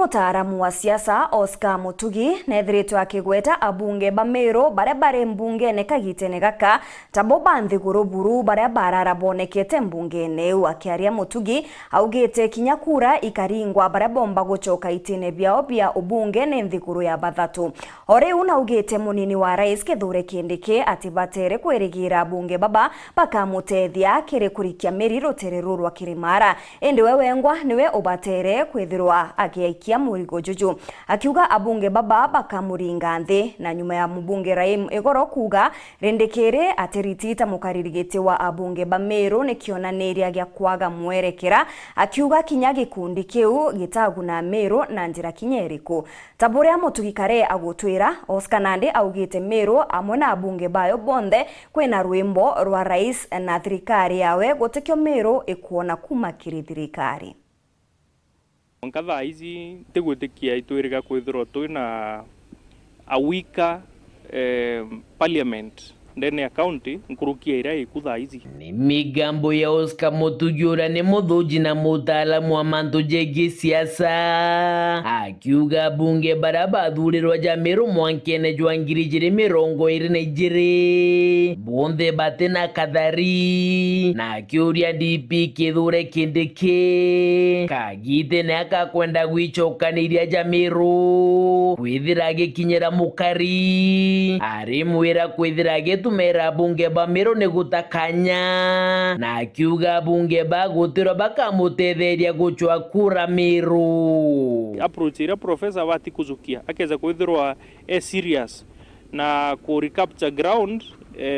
Mutaaramu wa siasa Oscar Mutugi nethiritwe akigweta abunge ba Meru baria bare mbungene kagitene gaka tabo banthiguru buru baria barara bonekete mbungene eu. Akiaria Mutugi augite kinya kura ikaringwa baria bomba gucoka itine biao bia ubunge ne nthiguru ya bathatu. Oreu naugite munini wa rais Kithure Kindiki ati batere kwirigira abunge baba bakamutethia kiri kurikia miriro terero rwa Kirimara. Indi wewengwa niwe ubatere kwithirwa agiaikia murigo juju. Akiuga abunge baba bakamuringa nthi na nyuma ya mbunge Raim Igoro kuga rendekere ateritita mukaririgite wa abunge ba Meru ni kionaniria gya kwaga mwerekera. Akiuga kinya gikundi kiu gitaguna Meru na njira kinyeriku. Taburia Mutugi kare agutwira Oscar Nandi augite Meru amwe na abunge bayo bonde kwina rwimbo rwa rais na thirikari yawe gutekyo Meru ikuona kumakiri thirikari. Nkatha ici tigwitikia itwiriga kwithirwo twina a weaker parliament ndene ya county nkurukia ira ikutha ici. Ni migambo ya Oscar Mutugi uria ni muthuji na mutaalamu wa mantu jegi siasa. Akiuga bunge baria bathurirwa ja Meru mwankene jwa 2022 bonthe batena kathari na akiuria DP Kithure Kindiki kagite ne akakwenda gwicokaniria ja Meru kwithira gikinyira mukari ari mwira kwithira tumera bunge ba Meru ne gutakanya na akiuga bunge ba gutiro bakamutetheria guchwa kura Meru. Approach ira professor wati kuzukia akeza kwithirwa serious na ku recapture ground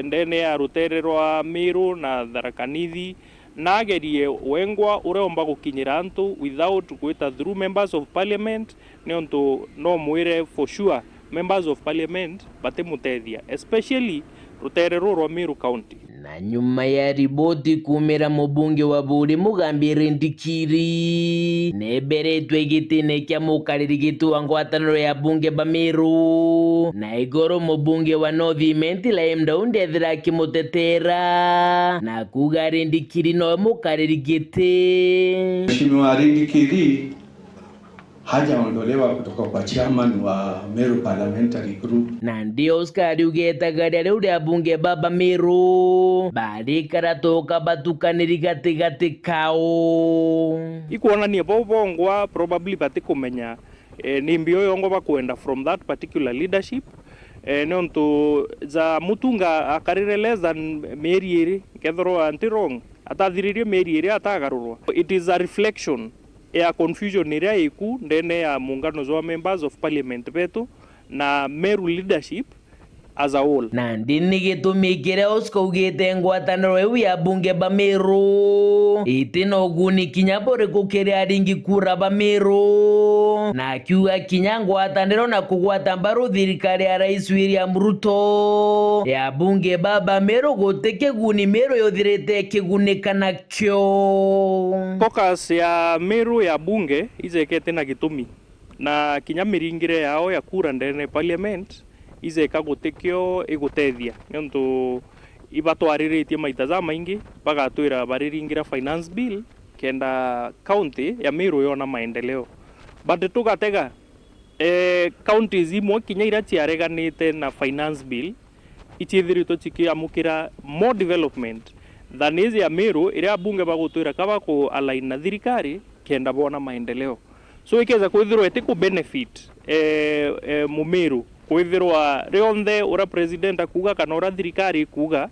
ndene ya rutererwa Meru na Tharaka-Nithi na agerie wengwa ureomba gukinyira antu without kwita through members of parliament ne onto no mwire for sure members of parliament batemutethia especially ruterero rwa Meru County. Na nyuma ya riboti kumira mubunge wa buri Mugambire Ndikiri neberetwe gitine kya mukaririgito wa ngwataniro ya bunge ba Meru na Igoro mubunge wa North la mdaunde ethira kimutetera na kuga Ndikiri no mukaririgite. Mheshimiwa Ndikiri hajaondolewa kutoka kwa chairman wa Meru Parliamentary Group. Na ndio Oscar ugeta gari uri abunge baba Meru bari karatoka batukaniri gati kao ikuonania bobongwa probably batikumenya ni mbio yongo bakwenda from that particular leadership nonto za mutunga akarire less than meri iri kethoro anti-wrong atathiririe meri iri atagarurwa. It is a reflection ya confusion iria iku ndene ya muungano zwa members of parliament betu na Meru leadership as a whole. Na ndini gitumikire Oscar ugite ngwataniro eu ya bunge ba Meru itino guni kinya bore kukiri aringi kura ba Meru na kiuga kinya ngwataniro na kugwata mbaru thirikari ya Rais William Ruto ya bunge baba Meru guteke guni Meru yothirite kigunika nakyo. Focus ya Meru ya bunge izekete na gitumi na kinya miringire yao ya kura ndene parliament izeka gutekyo igutethia nonto ibatwariritie maita za maingi bagatwira bariringira finance bill kenda county ya Meru yona maendeleo but tugatega counties imwe kinya ira ciareganite na finance bill ichithirito chikiamukira more development than is ya Meru ira bunge bagutwira kaba ku align na thirikari kenda bona maendeleo. So ikeza kwithirwa etiku benefit mu Meru kwithirwa rionthe ura president akuga kana ura thirikari kuga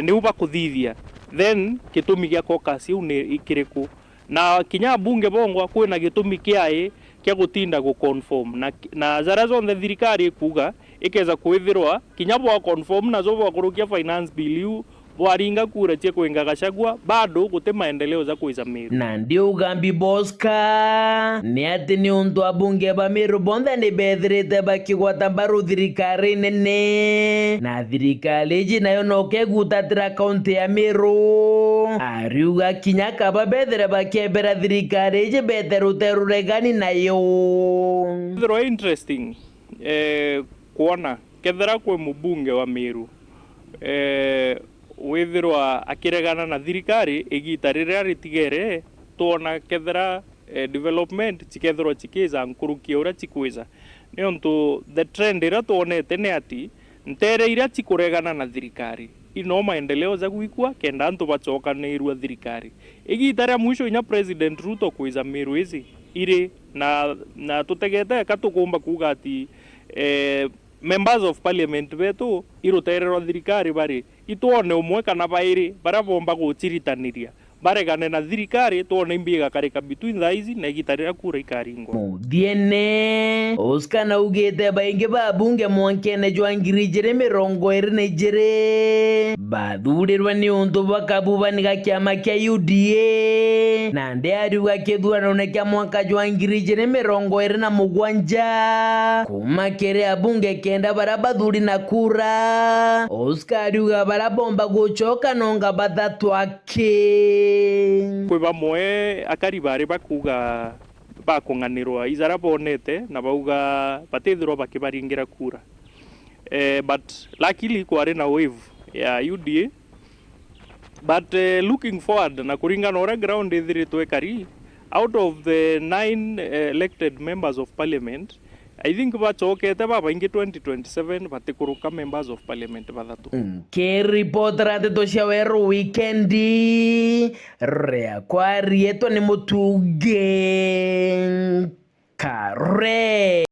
ni uba kuthithia then gitumi gya caucus iu ni ikiriku na kinya bunge bongwa kwina gitumi kiae kya gutinda gu conform na zara zonthe thirikari kuga ikeza kwithirwa kinya bwa conform na zo bwa kurukia finance bill iu waringa kura che kwenga Gachagua bado gute maendeleo za kuiza Meru. Na ndio ugambi Boska ni ati ni untu abunge ba Meru bonde ni bethirite bakigwata mbaru thirikari nene na thirikari ji nayo noke gutatira kaunti ya Meru ariuga kinya kaba bethire bakebera thirikari ji beteruterugani nayo. Very interesting kuona kethera kwe mubunge wa Meru withirwa akiregana na thirikari igita riria ritigere tuona kethera development chikethirwo chikiza nkurukia uria chikwiza niontu the trend ira tuonete ni ati ntere iria chikuregana na thirikari ino maendeleo za gwikwa kenda antu bachokanirwa thirikari igita ria mwisho inya President Ruto kwiza Meru ici iri na tutegete katukumba kuga ati members of parliament betu irutererwa thirikari bari ituone umwe kana bairi bara bomba guchiritaniria baregane na thirikari tuone imbiga karika between thaizi na igitarira kura ikaringwa muthiene Oscar naugite baingi ba bunge mwankene jwangiri jere 22 bathurirwa ni untu bakabubaniga kiama kia UDA na ndiariuga kithurano ne kia mwaka jwangiri jere 27 kuma kere abunge kenda bara bathuri na kura Oscar ariuga bara bomba guchoka nonga bathatu ake kwi bamwe akari bari bakuga bakunganirwa izara bonete na bauga batithirwa bakibaringira kura but luckily kwari na wave ya UDA but looking forward na kuringana ora ground ithiritwe kari out of the 9 elected members of parliament I think bachokete babaingi 2027 batikuruka members of parliament bathatu ke report rate to shaweru weekendi rea kwa rieto ni mutuge kare